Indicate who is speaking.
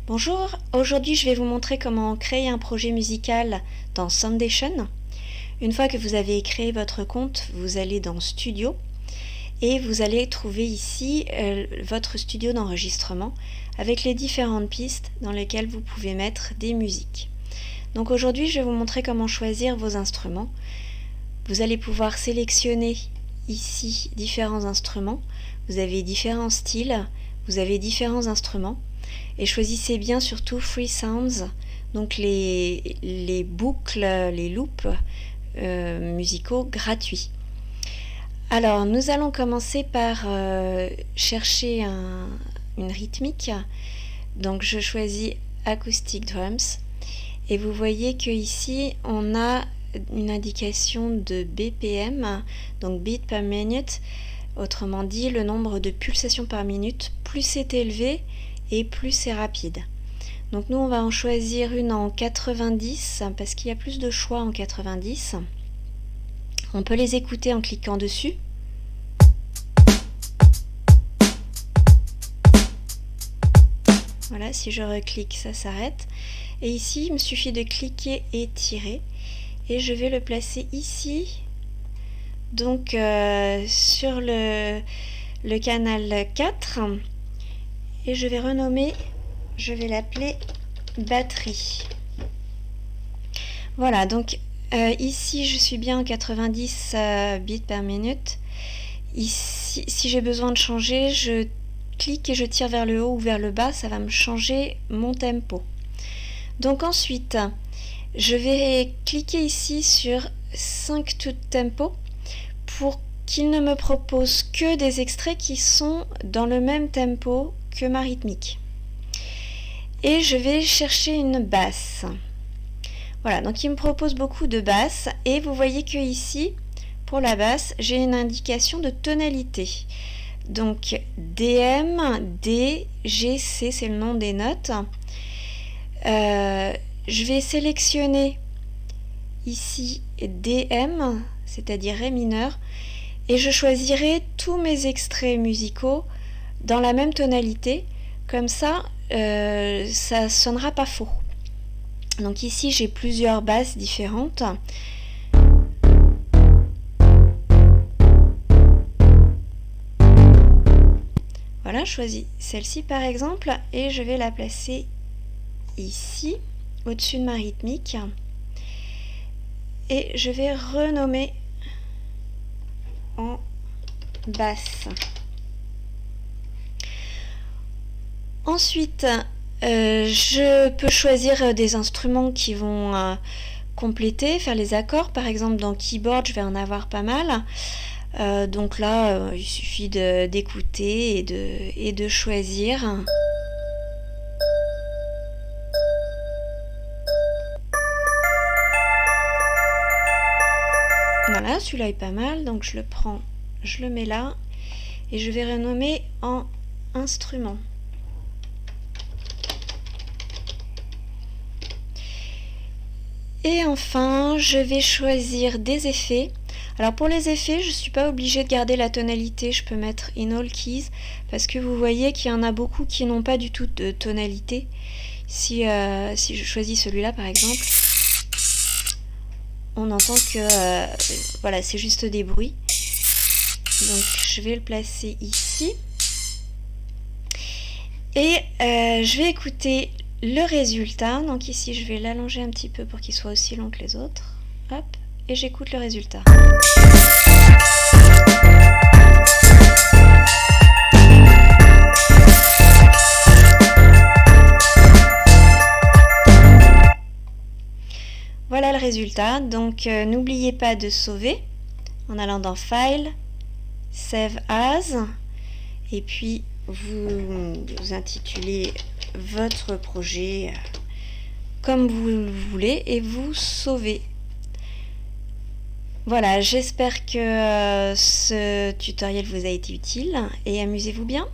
Speaker 1: Bonjour, aujourd'hui je vais vous montrer comment créer un projet musical dans Soundation. Une fois que vous avez créé votre compte, vous allez dans Studio et vous allez trouver ici votre studio d'enregistrement avec les différentes pistes dans lesquelles vous pouvez mettre des musiques. Donc aujourd'hui je vais vous montrer comment choisir vos instruments. Vous allez pouvoir sélectionner ici différents instruments, vous avez différents styles, vous avez différents instruments. Et choisissez bien surtout Free Sounds, donc les boucles, les loops musicaux gratuits. Alors nous allons commencer par chercher une rythmique. Donc je choisis Acoustic Drums et vous voyez que ici on a une indication de BPM, donc beat per minute, autrement dit le nombre de pulsations par minute. Plus c'est élevé et plus c'est rapide. Donc nous on va en choisir une en 90 parce qu'il y a plus de choix en 90. On peut les écouter en cliquant dessus. Voilà, si je reclique, ça s'arrête. Et ici, il me suffit de cliquer et tirer. Et je vais le placer ici, donc sur le canal 4. Et je vais renommer, je vais l'appeler batterie. Voilà, donc ici je suis bien en 90 bits par minute. Ici, si j'ai besoin de changer, je clique et je tire vers le haut ou vers le bas, ça va me changer mon tempo. Donc ensuite, je vais cliquer ici sur Sync to Tempo pour qu'il ne me propose que des extraits qui sont dans le même tempo que ma rythmique. Et je vais chercher une basse. Voilà, donc il me propose beaucoup de basses et vous voyez que ici, pour la basse, j'ai une indication de tonalité. Donc DM, D, G, C, c'est le nom des notes. Je vais sélectionner ici DM, c'est-à-dire Ré mineur, et je choisirai tous mes extraits musicaux dans la même tonalité, comme ça, ça sonnera pas faux. Donc ici j'ai plusieurs basses différentes. Voilà, je choisis celle-ci par exemple et je vais la placer ici, au-dessus de ma rythmique. Et je vais renommer en basse. Ensuite, je peux choisir des instruments qui vont compléter, faire les accords. Par exemple, dans Keyboard, je vais en avoir pas mal. Donc là, il suffit d'écouter et de choisir. Voilà, celui-là est pas mal, donc je le prends, je le mets là et je vais renommer en instrument. Et enfin, je vais choisir des effets. Alors pour les effets, je ne suis pas obligée de garder la tonalité, je peux mettre In All Keys, parce que vous voyez qu'il y en a beaucoup qui n'ont pas du tout de tonalité. Si je choisis celui-là par exemple, on entend que voilà, c'est juste des bruits. Donc je vais le placer ici. Et je vais écouter le résultat. Donc ici je vais l'allonger un petit peu pour qu'il soit aussi long que les autres. Hop, et j'écoute le résultat. Voilà le résultat. Donc n'oubliez pas de sauver en allant dans File, Save As, et puis vous intitulez votre projet comme vous le voulez et vous sauvez. Voilà, j'espère que ce tutoriel vous a été utile et amusez-vous bien.